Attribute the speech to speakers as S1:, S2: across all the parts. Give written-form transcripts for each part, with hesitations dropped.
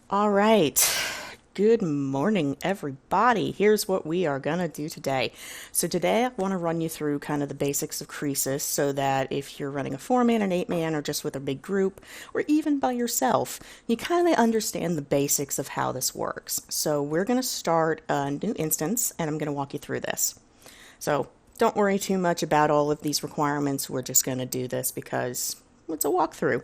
S1: All right. Good morning, everybody. Here's what we are going to do today. So, today I want to run you through kind of the basics of Croesus so that if you're running a 4-man, an 8-man, or just with a big group, or even by yourself, you kind of understand the basics of how this works. So, we're going to start a new instance and I'm going to walk you through this. So, don't worry too much about all of these requirements. We're just going to do this because it's a walkthrough.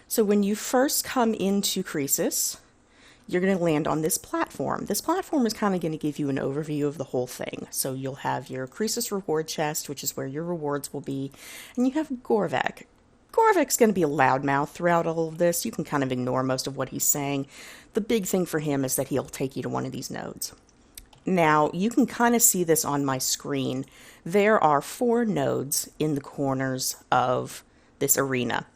S1: So, when you first come into Croesus, you're going to land on this platform. This platform is kind of going to give you an overview of the whole thing. So you'll have your Croesus reward chest, which is where your rewards will be, and you have Gorvek. Gorvek's going to be a loudmouth throughout all of this. You can kind of ignore most of what he's saying. The big thing for him is that he'll take you to one of these nodes. Now, you can kind of see this on my screen. There are 4 nodes in the corners of this arena.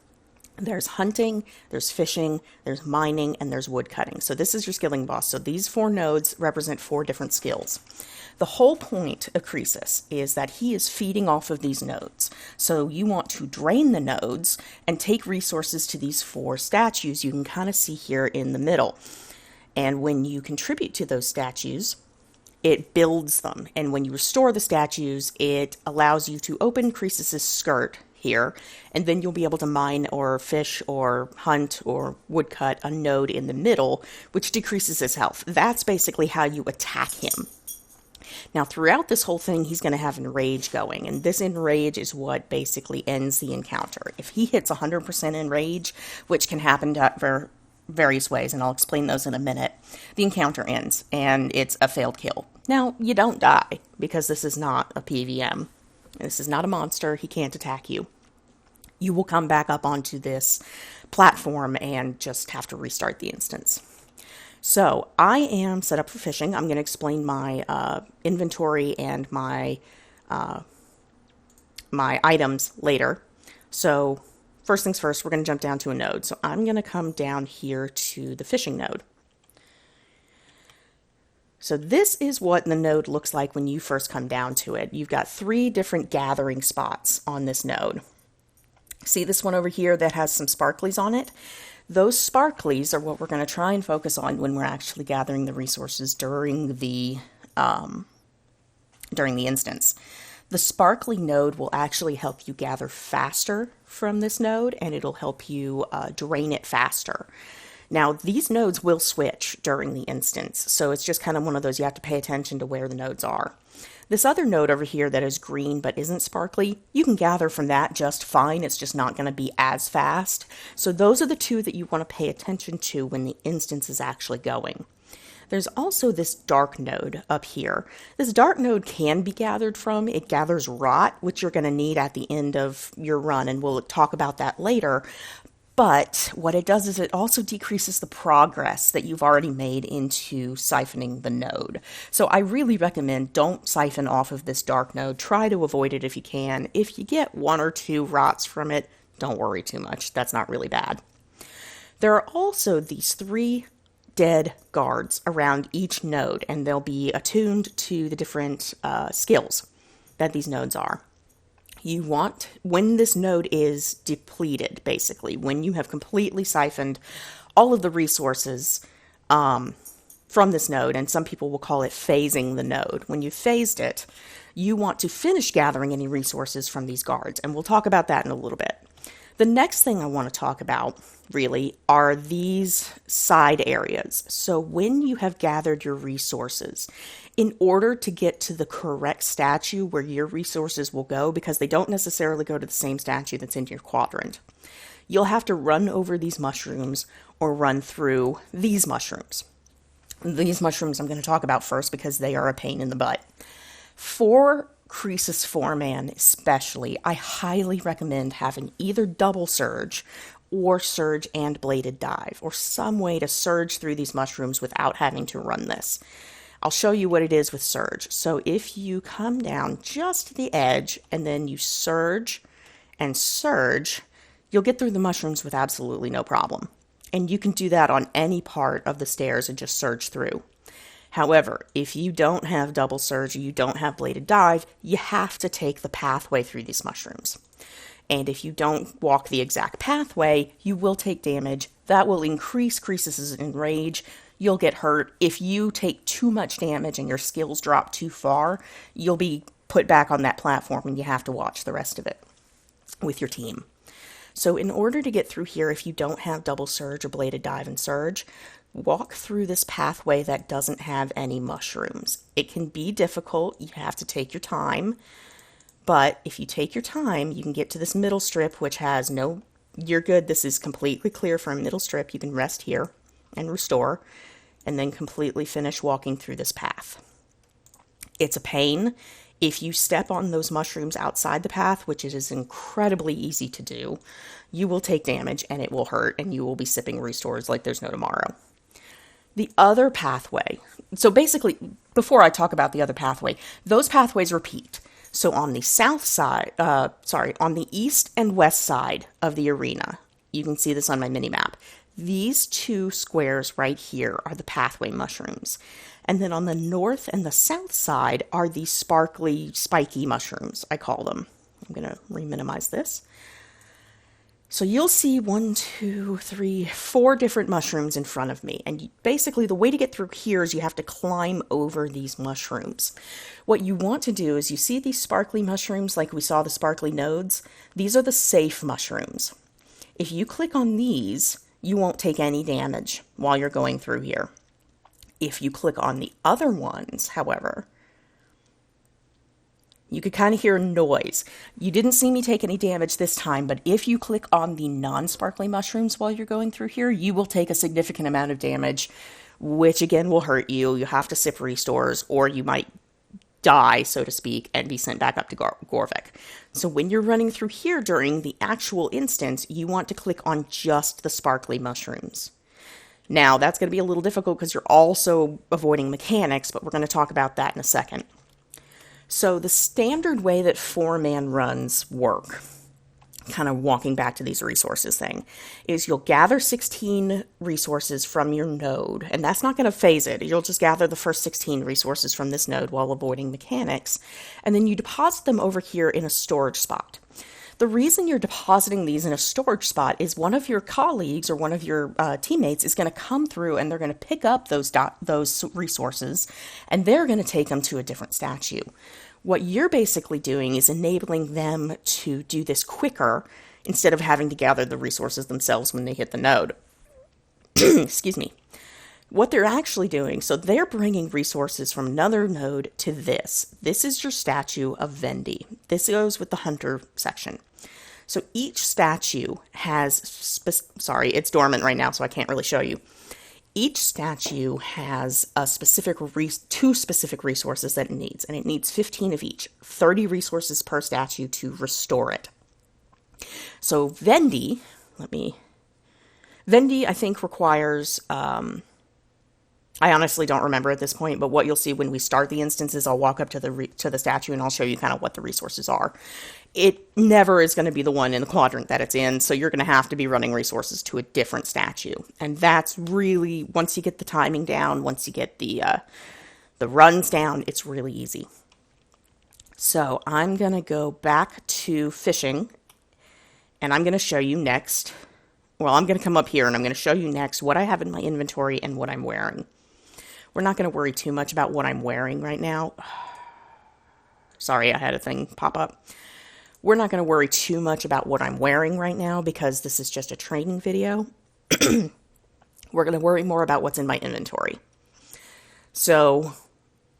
S1: There's hunting, there's fishing, there's mining, and there's woodcutting. So this is your skilling boss. So these 4 nodes represent 4 different skills. The whole point of Croesus is that he is feeding off of these nodes. So you want to drain the nodes and take resources to these 4 statues you can kind of see here in the middle. And when you contribute to those statues, it builds them. And when you restore the statues, it allows you to open Croesus's skirt here, and then you'll be able to mine or fish or hunt or woodcut a node in the middle, which decreases his health. That's basically how you attack him. Now, throughout this whole thing, he's going to have enrage going, and this enrage is what basically ends the encounter. If he hits 100% enrage, which can happen for various ways, and I'll explain those in a minute, the encounter ends, and it's a failed kill. Now, you don't die, because this is not a PVM. This is not a monster. He can't attack you. You will come back up onto this platform and just have to restart the instance. So I am set up for fishing. I'm going to explain my inventory and my items later. So first things first, we're going to jump down to a node. So I'm going to come down here to the fishing node. So this is what the node looks like when you first come down to it. You've got 3 different gathering spots on this node. See this one over here that has some sparklies on it? Those sparklies are what we're going to try and focus on when we're actually gathering the resources during the instance. The sparkly node will actually help you gather faster from this node, and it'll help you drain it faster. Now, these nodes will switch during the instance, so it's just kind of one of those you have to pay attention to where the nodes are. This other node over here that is green but isn't sparkly, you can gather from that just fine. It's just not going to be as fast. So those are the 2 that you want to pay attention to when the instance is actually going. There's also this dark node up here. This dark node can be gathered from. It gathers rot, which you're going to need at the end of your run, and we'll talk about that later. But what it does is it also decreases the progress that you've already made into siphoning the node. So I really recommend don't siphon off of this dark node. Try to avoid it if you can. If you get 1 or 2 rots from it, don't worry too much. That's not really bad. There are also these 3 dead guards around each node, and they'll be attuned to the different skills that these nodes are. You want, when this node is depleted, basically, when you have completely siphoned all of the resources from this node, and some people will call it phasing the node. When you've phased it, you want to finish gathering any resources from these guards, and we'll talk about that in a little bit. The next thing I want to talk about, really, are these side areas. So when you have gathered your resources, in order to get to the correct statue where your resources will go, because they don't necessarily go to the same statue that's in your quadrant, you'll have to run over these mushrooms or run through these mushrooms. These mushrooms I'm going to talk about first because they are a pain in the butt. For Croesus 4-man especially, I highly recommend having either double surge or surge and bladed dive, or some way to surge through these mushrooms without having to run this. I'll show you what it is with surge. So if you come down just to the edge and then you surge and surge, you'll get through the mushrooms with absolutely no problem. And you can do that on any part of the stairs and just surge through. However, if you don't have double surge or you don't have bladed dive, you have to take the pathway through these mushrooms. And if you don't walk the exact pathway, you will take damage. that will increase Croesus's enrage. You'll get hurt. If you take too much damage and your skills drop too far, you'll be put back on that platform and you have to watch the rest of it with your team. So in order to get through here, if you don't have double surge or bladed dive and surge, walk through this pathway that doesn't have any mushrooms. It can be difficult. You have to take your time. But if you take your time, you can get to this middle strip, which has no, you're good. This is completely clear for a middle strip. You can rest here and restore, and then completely finish walking through this path. It's a pain. If you step on those mushrooms outside the path, which it is incredibly easy to do, you will take damage and it will hurt and you will be sipping restores like there's no tomorrow. The other pathway, so basically, before I talk about the other pathway, those pathways repeat. So on the south side, on the east and west side of the arena, you can see this on my mini map. These two squares right here are the pathway mushrooms. And then on the north and the south side are these sparkly, spiky mushrooms, I call them. I'm going to re-minimize this. So you'll see 1, 2, 3, 4 different mushrooms in front of me. And basically the way to get through here is you have to climb over these mushrooms. What you want to do is you see these sparkly mushrooms like we saw the sparkly nodes. These are the safe mushrooms. If you click on these, you won't take any damage while you're going through here. If you click on the other ones, however, you could kind of hear a noise. You didn't see me take any damage this time, but if you click on the non-sparkly mushrooms while you're going through here, you will take a significant amount of damage, which again will hurt you. You have to sip restores, or you might die, so to speak, and be sent back up to Gorvik. So when you're running through here during the actual instance, you want to click on just the sparkly mushrooms. Now, that's going to be a little difficult because you're also avoiding mechanics, but we're going to talk about that in a second. So the standard way that 4-man runs work, kind of walking back to these resources thing, is you'll gather 16 resources from your node, and that's not going to phase it. You'll just gather the first 16 resources from this node while avoiding mechanics, and then you deposit them over here in a storage spot. The reason you're depositing these in a storage spot is one of your colleagues or one of your teammates is going to come through and they're going to pick up those resources and they're going to take them to a different statue. What you're basically doing is enabling them to do this quicker instead of having to gather the resources themselves when they hit the node. Excuse me. What they're actually doing, so they're bringing resources from another node to this. This is your statue of Vendi. This goes with the hunter section. So each statue has, it's dormant right now, so I can't really show you. Each statue has a specific two specific resources that it needs, and it needs 15 of each, 30 resources per statue to restore it. So Vendi, I think requires, I honestly don't remember at this point, but what you'll see when we start the instances, I'll walk up to the statue and I'll show you kind of what the resources are. It never is going to be the one in the quadrant that it's in, so you're going to have to be running resources to a different statue. And that's really, once you get the timing down, once you get the runs down, it's really easy. So I'm going to go back to fishing, and I'm going to show you next. Well, I'm going to come up here and I'm going to show you next what I have in my inventory and what I'm wearing. We're not going to worry too much about what I'm wearing right now. Sorry, I had a thing pop up. We're not going to worry too much about what I'm wearing right now because this is just a training video. We're going to worry more about what's in my inventory. So,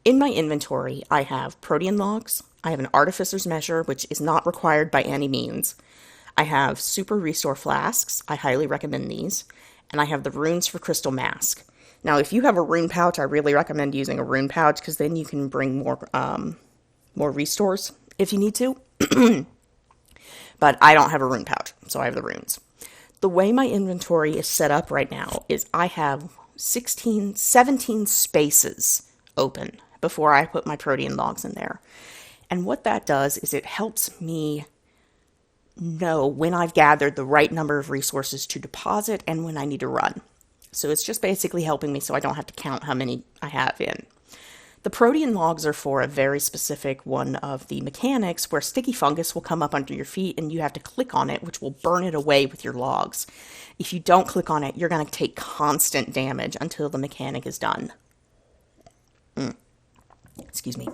S1: in my inventory, I have protean logs. I have an artificer's measure, which is not required by any means. I have super restore flasks. I highly recommend these. And I have the runes for crystal mask. Now, if you have a rune pouch, I really recommend using a rune pouch because then you can bring more restores if you need to. But I don't have a rune pouch, so I have the runes. The way my inventory is set up right now is I have 17 spaces open before I put my protean logs in there. And what that does is it helps me know when I've gathered the right number of resources to deposit and when I need to run. So it's just basically helping me so I don't have to count how many I have in. The protein logs are for a very specific one of the mechanics where sticky fungus will come up under your feet and you have to click on it, which will burn it away with your logs. If you don't click on it, you're going to take constant damage until the mechanic is done. Excuse me.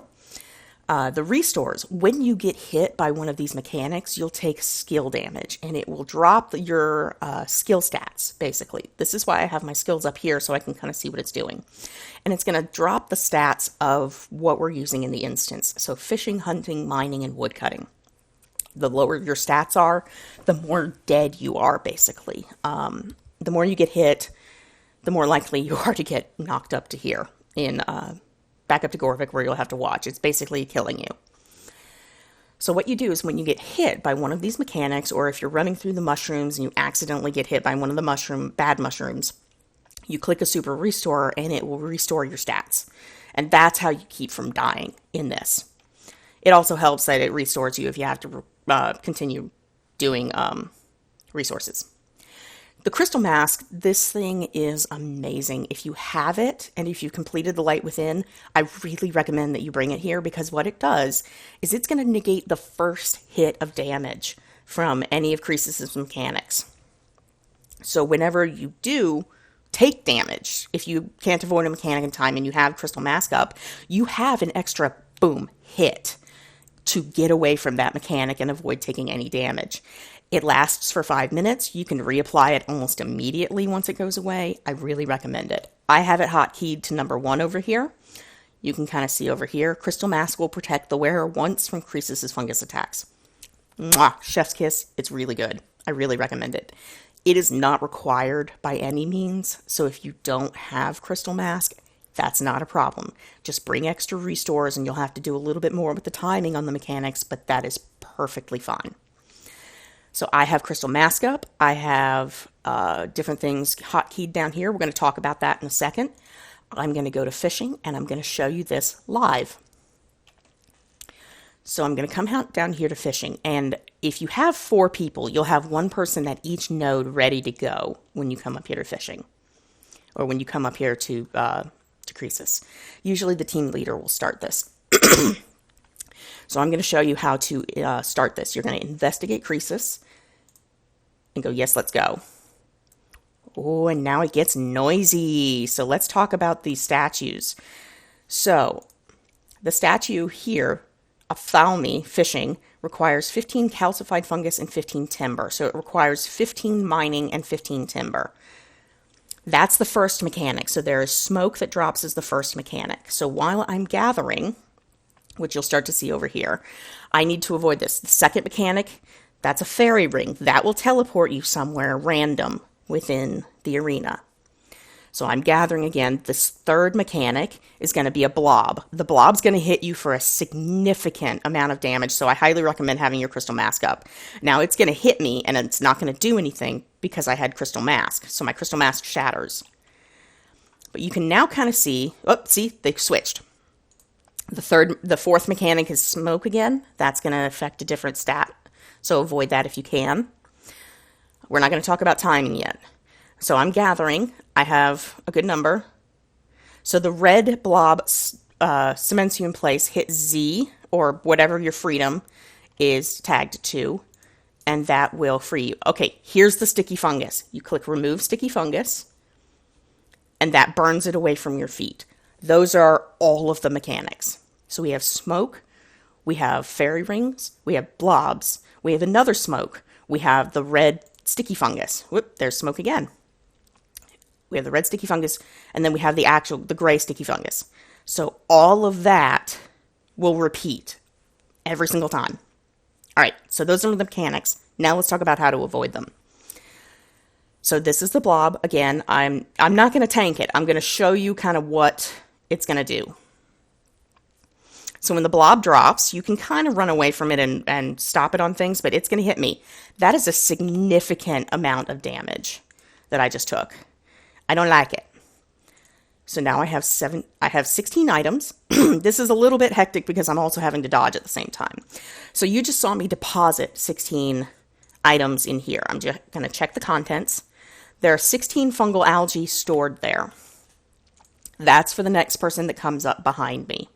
S1: The restores, when you get hit by one of these mechanics, you'll take skill damage, and it will drop your skill stats, basically. This is why I have my skills up here, so I can kind of see what it's doing. And it's going to drop the stats of what we're using in the instance. So fishing, hunting, mining, and woodcutting. The lower your stats are, the more dead you are, basically. The more you get hit, the more likely you are to get knocked up to here in back up to Gorvik, where you'll have to watch. It's basically killing you. So what you do is when you get hit by one of these mechanics, or if you're running through the mushrooms and you accidentally get hit by one of the bad mushrooms, you click a super restore and it will restore your stats. And that's how you keep from dying in this. It also helps that it restores you if you have to continue doing resources. The Crystal Mask, this thing is amazing. If you have it, and if you've completed the Light Within, I really recommend that you bring it here, because what it does is it's going to negate the first hit of damage from any of Croesus' mechanics. So whenever you do take damage, if you can't avoid a mechanic in time and you have Crystal Mask up, you have an extra, boom, hit to get away from that mechanic and avoid taking any damage. It lasts for 5 minutes. You can reapply it almost immediately once it goes away. I really recommend it. I have it hotkeyed to number 1 over here. You can kind of see over here. Crystal Mask will protect the wearer once from Croesus' fungus attacks. Mwah! Chef's kiss. It's really good. I really recommend it. It is not required by any means, so if you don't have Crystal Mask, that's not a problem. Just bring extra restores and you'll have to do a little bit more with the timing on the mechanics, but that is perfectly fine. So I have Crystal Mask up. I have different things hotkeyed down here. We're going to talk about that in a second. I'm going to go to fishing, and I'm going to show you this live. So I'm going to come down here to fishing, and if you have 4 people, you'll have 1 person at each node ready to go when you come up here to fishing, or when you come up here to Croesus. Usually the team leader will start this. So I'm going to show you how to start this. You're going to investigate Croesus and go, yes, let's go. Oh, and now it gets noisy. So let's talk about these statues. So the statue here, ophthalmy, fishing, requires 15 calcified fungus and 15 timber. So it requires 15 mining and 15 timber. That's the first mechanic. So there is smoke that drops as the first mechanic. So while I'm gathering, which you'll start to see over here, I need to avoid this. The second mechanic, that's a fairy ring. That will teleport you somewhere random within the arena. So I'm gathering again. This third mechanic is going to be a blob. The blob's going to hit you for a significant amount of damage, so I highly recommend having your Crystal Mask up. Now, it's going to hit me, and it's not going to do anything because I had Crystal Mask, so my Crystal Mask shatters. But you can now kind of see, oh, see, they switched. The fourth mechanic is smoke again. That's going to affect a different stat, so avoid that if you can. We're not going to talk about timing yet. So I'm gathering. I have a good number. So the red blob cements you in place. Hit Z, or whatever your freedom is tagged to, and that will free you. Okay, here's the sticky fungus. You click remove sticky fungus, and that burns it away from your feet. Those are all of the mechanics. So we have smoke, we have fairy rings, we have blobs, we have another smoke, we have the red sticky fungus. Whoop, there's smoke again. We have the red sticky fungus, and then we have the gray sticky fungus. So all of that will repeat every single time. All right, so those are the mechanics. Now let's talk about how to avoid them. So this is the blob. Again, I'm not going to tank it. I'm going to show you kind of what it's going to do. So when the blob drops, you can kind of run away from it and stop it on things, but it's going to hit me. That is a significant amount of damage that I just took. I don't like it. So now I have 16 items. This is a little bit hectic because I'm also having to dodge at the same time. So you just saw me deposit 16 items in here. I'm just going to check the contents. There are 16 fungal algae stored there. That's for the next person that comes up behind me.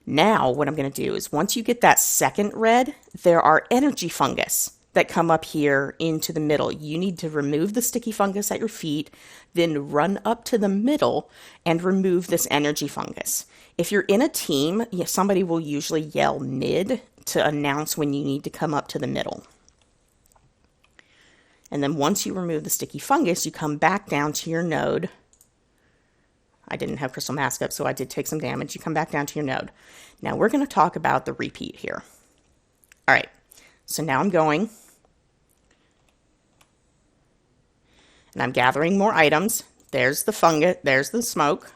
S1: Now, what I'm going to do is once you get that second red, there are energy fungus that come up here into the middle. You need to remove the sticky fungus at your feet, then run up to the middle and remove this energy fungus. If you're in a team, somebody will usually yell mid to announce when you need to come up to the middle. And then once you remove the sticky fungus, you come back down to your node. I didn't have Crystal Mask up, so I did take some damage. You come back down to your node. Now we're going to talk about the repeat here. All right, so now I'm going, and I'm gathering more items. There's the fungus, there's the smoke.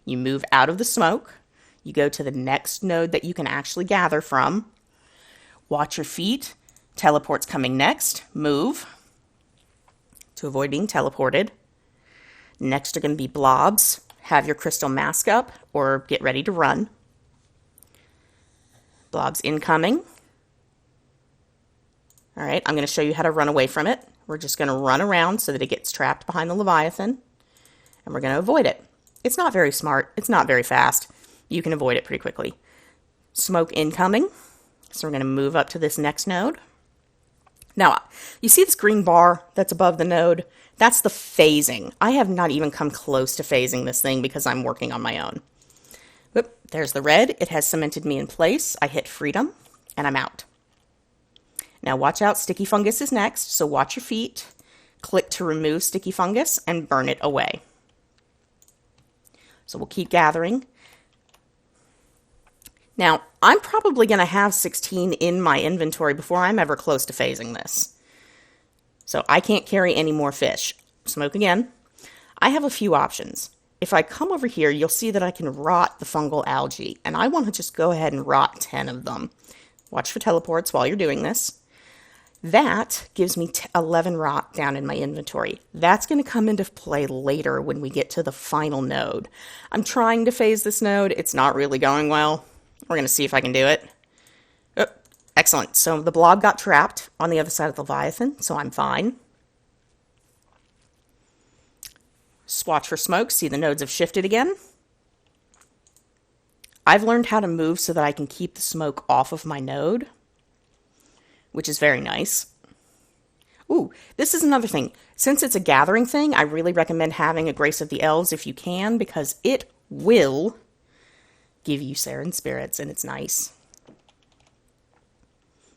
S1: You move out of the smoke. You go to the next node that you can actually gather from. Watch your feet. Teleport's coming next. Move to avoid being teleported. Next are going to be blobs. Have your crystal mask up or get ready to run. Blobs incoming. All right, I'm going to show you how to run away from it. We're just going to run around so that it gets trapped behind the Leviathan, and we're going to avoid it. It's not very smart. It's not very fast. You can avoid it pretty quickly. Smoke incoming. So we're going to move up to this next node. Now, you see this green bar that's above the node? That's the phasing. I have not even come close to phasing this thing because I'm working on my own. Whoop, there's the red. It has cemented me in place. I hit freedom, and I'm out. Now watch out, sticky fungus is next, so watch your feet. Click to remove sticky fungus and burn it away. So we'll keep gathering. Now, I'm probably going to have 16 in my inventory before I'm ever close to phasing this. So I can't carry any more fish. Smoke again. I have a few options. If I come over here, you'll see that I can rot the fungal algae, and I want to just go ahead and rot 10 of them. Watch for teleports while you're doing this. That gives me 11 rot down in my inventory. That's going to come into play later when we get to the final node. I'm trying to phase this node. It's not really going well. We're going to see if I can do it. Oh, excellent. So the blob got trapped on the other side of the Leviathan, so I'm fine. Watch for smoke. See the nodes have shifted again. I've learned how to move so that I can keep the smoke off of my node, which is very nice. Ooh, this is another thing. Since it's a gathering thing, I really recommend having a Grace of the Elves if you can, because it will give you Saren spirits, and it's nice.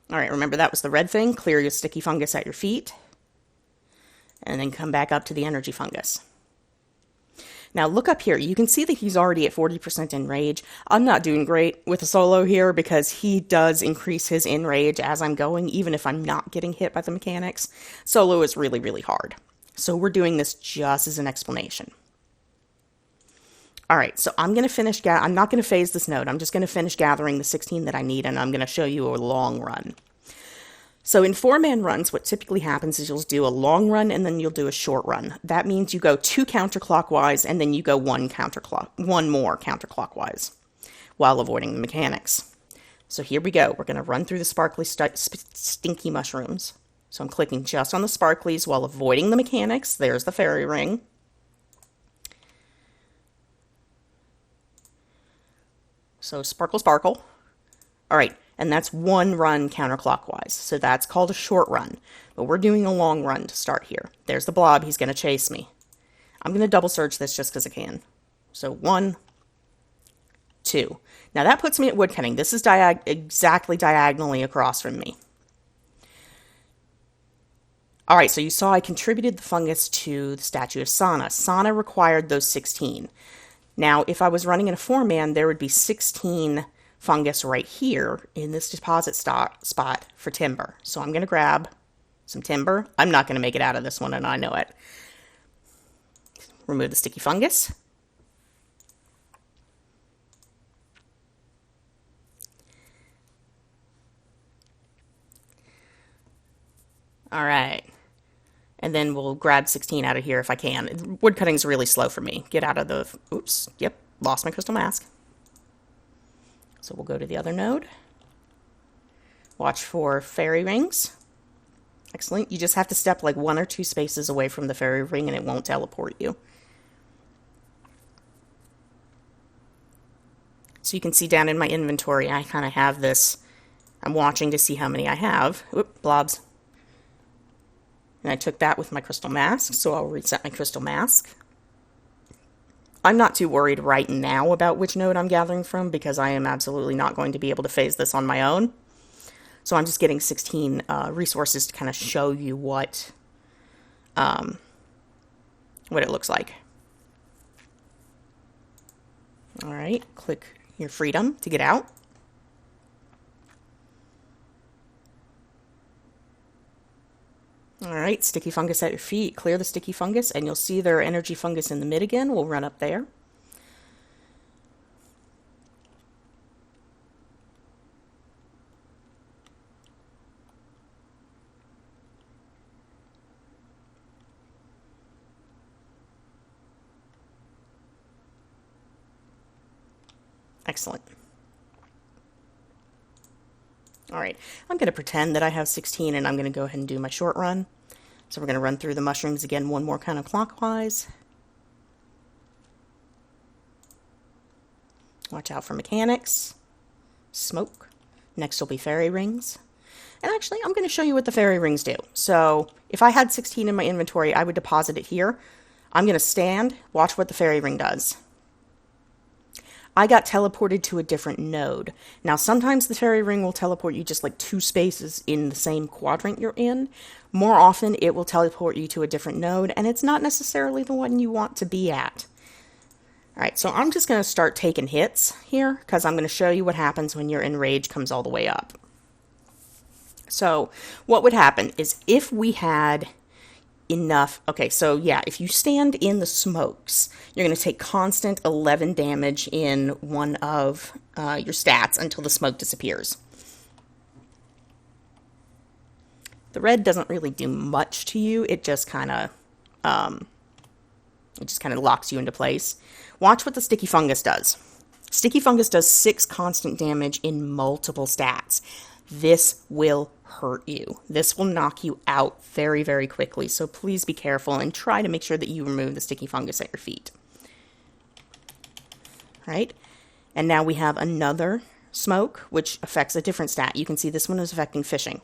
S1: All right, remember that was the red thing. Clear your sticky fungus at your feet, and then come back up to the energy fungus. Now look up here. You can see that he's already at 40% enrage. I'm not doing great with a solo here because he does increase his enrage as I'm going, even if I'm not getting hit by the mechanics. Solo is really, really hard. So we're doing this just as an explanation. All right, so I'm going to finish, I'm not going to phase this node. I'm just going to finish gathering the 16 that I need, and I'm going to show you a long run. So in 4-man runs, what typically happens is you'll do a long run and then you'll do a short run. That means you go 2 counterclockwise and then you go one more counterclockwise while avoiding the mechanics. So here we go. We're going to run through the sparkly stinky mushrooms. So I'm clicking just on the sparklies while avoiding the mechanics. There's the fairy ring. So sparkle, sparkle. All right. And that's one run counterclockwise. So that's called a short run. But we're doing a long run to start here. There's the blob. He's going to chase me. I'm going to double search this just because I can. So 1, 2. Now that puts me at woodcutting. This is exactly diagonally across from me. All right, so you saw I contributed the fungus to the statue of Sana. Sana required those 16. Now, if I was running in a 4-man, there would be 16 fungus right here in this deposit spot for timber. So I'm going to grab some timber. I'm not going to make it out of this one, and I know it. Remove the sticky fungus. All right. And then we'll grab 16 out of here if I can. Woodcutting's really slow for me. Get out of the... Oops. Yep. Lost my crystal mask. So we'll go to the other node. Watch for fairy rings. Excellent. You just have to step like 1 or 2 spaces away from the fairy ring and it won't teleport you. So you can see down in my inventory, I kind of have this. I'm watching to see how many I have. Oop, blobs. And I took that with my crystal mask, so I'll reset my crystal mask. I'm not too worried right now about which node I'm gathering from because I am absolutely not going to be able to phase this on my own. So I'm just getting 16 resources to kind of show you what it looks like. All right, click your freedom to get out. All right, sticky fungus at your feet. Clear the sticky fungus, and you'll see their energy fungus in the mid again. We'll run up there. Excellent. All right, I'm going to pretend that I have 16 and I'm going to go ahead and do my short run. So we're going to run through the mushrooms again one more counterclockwise. Watch out for mechanics. Smoke. Next will be fairy rings. And actually, I'm going to show you what the fairy rings do. So if I had 16 in my inventory, I would deposit it here. I'm going to stand, watch what the fairy ring does. I got teleported to a different node. Now, sometimes the fairy ring will teleport you just like 2 spaces in the same quadrant you're in. More often, it will teleport you to a different node, and it's not necessarily the one you want to be at. All right, so I'm just going to start taking hits here, because I'm going to show you what happens when your enrage comes all the way up. So, what would happen is if we had enough. Okay, so yeah, if you stand in the smokes, you're going to take constant 11 damage in one of your stats until the smoke disappears. The red doesn't really do much to you. It just kind of locks you into place. Watch what the sticky fungus does. Sticky fungus does 6 constant damage in multiple stats. This will hurt you. This will knock you out very, very quickly. So please be careful and try to make sure that you remove the sticky fungus at your feet. Right? And now we have another smoke, which affects a different stat. You can see this one is affecting fishing.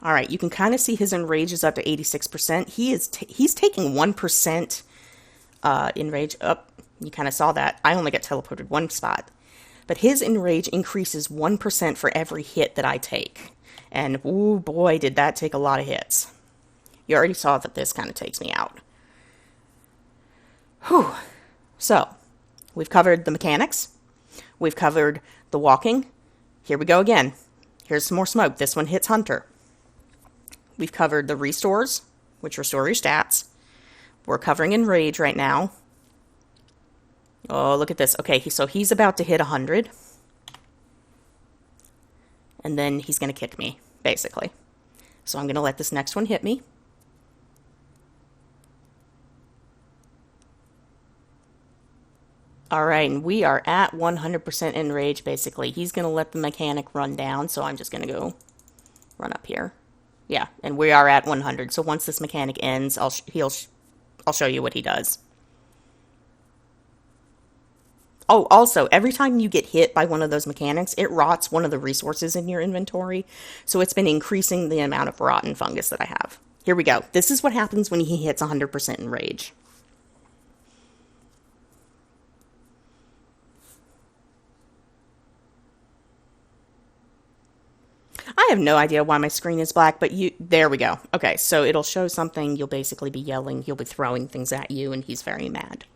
S1: All right, you can kind of see his enrage is up to 86%. He's taking 1% enrage up. You kind of saw that. I only get teleported 1 spot. But his enrage increases 1% for every hit that I take. And, ooh, boy, did that take a lot of hits. You already saw that this kind of takes me out. Whew. So, we've covered the mechanics. We've covered the walking. Here we go again. Here's some more smoke. This one hits Hunter. We've covered the restores, which restore your stats. We're covering enrage right now. Oh, look at this. Okay, so he's about to hit 100. And then he's going to kick me, basically. So I'm going to let this next one hit me. Alright, and we are at 100% enrage, basically. He's going to let the mechanic run down, so I'm just going to go run up here. Yeah, and we are at 100. So once this mechanic ends, I'll show you what he does. Oh, also, every time you get hit by one of those mechanics, it rots one of the resources in your inventory. So it's been increasing the amount of rotten fungus that I have. Here we go. This is what happens when he hits 100% enrage. I have no idea why my screen is black, but there we go. Okay, so it'll show something. You'll basically be yelling. He'll be throwing things at you, and he's very mad.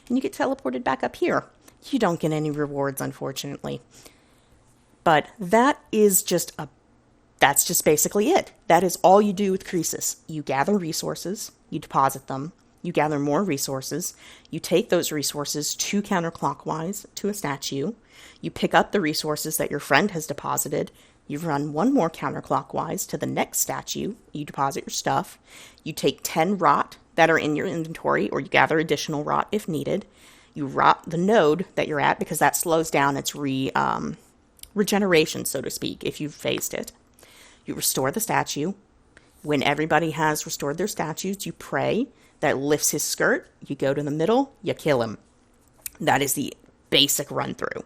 S1: And you get teleported back up here. You don't get any rewards, unfortunately. But that's just basically it. That is all you do with Croesus. You gather resources, you deposit them, you gather more resources, you take those resources 2 counterclockwise to a statue, you pick up the resources that your friend has deposited, you run 1 more counterclockwise to the next statue, you deposit your stuff, you take 10 rot that are in your inventory, or you gather additional rot if needed. You rot the node that you're at because that slows down its regeneration, so to speak, if you've phased it. You restore the statue. When everybody has restored their statues, you pray. That lifts his skirt. You go to the middle, you kill him. That is the basic run through.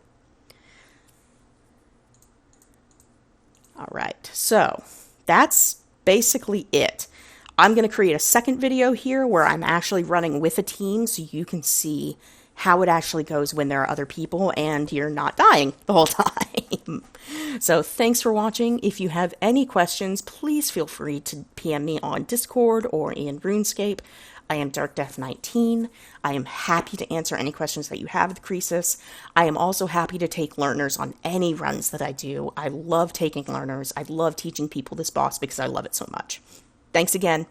S1: All right, so that's basically it. I'm going to create a second video here where I'm actually running with a team so you can see how it actually goes when there are other people and you're not dying the whole time. So thanks for watching. If you have any questions, please feel free to PM me on Discord or in RuneScape. I am DarkDeath19. I am happy to answer any questions that you have with Croesus. I am also happy to take learners on any runs that I do. I love taking learners. I love teaching people this boss because I love it so much. Thanks again.